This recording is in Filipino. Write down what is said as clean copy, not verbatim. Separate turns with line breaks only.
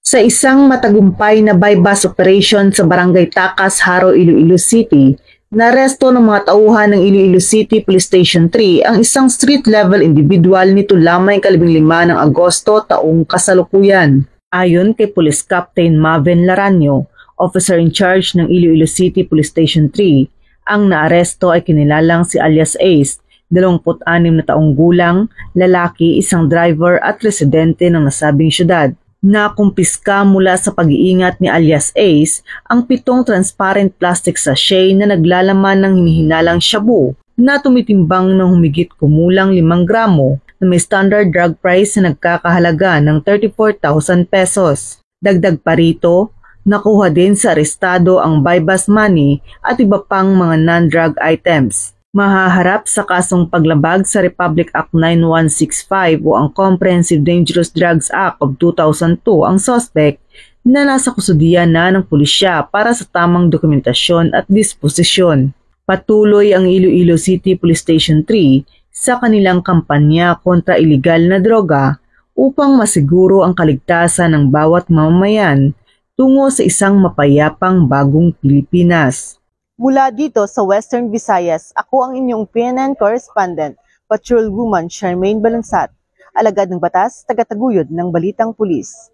Sa isang matagumpay na bypass operation sa Barangay Takas, Haro, Iloilo City, naresto ng mga tauhan ng Iloilo City Police Station 3 ang isang street-level individual nito lamang 15 ng Agosto taong kasalukuyan. Ayon kay Police Captain Maven Laranio, officer in charge ng Iloilo City Police Station 3, ang naaresto ay kinilalang si alias Ace, 26 na taong gulang, lalaki, isang driver at residente ng nasabing syudad. Nakumpiska mula sa pag-iingat ni alias Ace ang 7 transparent plastic sachet na naglalaman ng hinihinalang shabu na tumitimbang ng humigit kumulang 5 gramo na may standard drug price na nagkakahalaga ng 34,000 pesos. Dagdag pa rito, nakuha din sa arestado ang bypass money at iba pang mga non-drug items. Mahaharap sa kasong paglabag sa Republic Act 9165 o ang Comprehensive Dangerous Drugs Act of 2002 ang suspect na nasa kustudiya na ng pulisya para sa tamang dokumentasyon at disposisyon. Patuloy ang Iloilo City Police Station 3 sa kanilang kampanya kontra ilegal na droga upang masiguro ang kaligtasan ng bawat mamamayan tungo sa isang mapayapang bagong Pilipinas.
Mula dito sa Western Visayas, ako ang inyong PNN correspondent, Patrol Woman Charmaine Balansat, alagad ng batas, tagataguyod ng Balitang Pulis.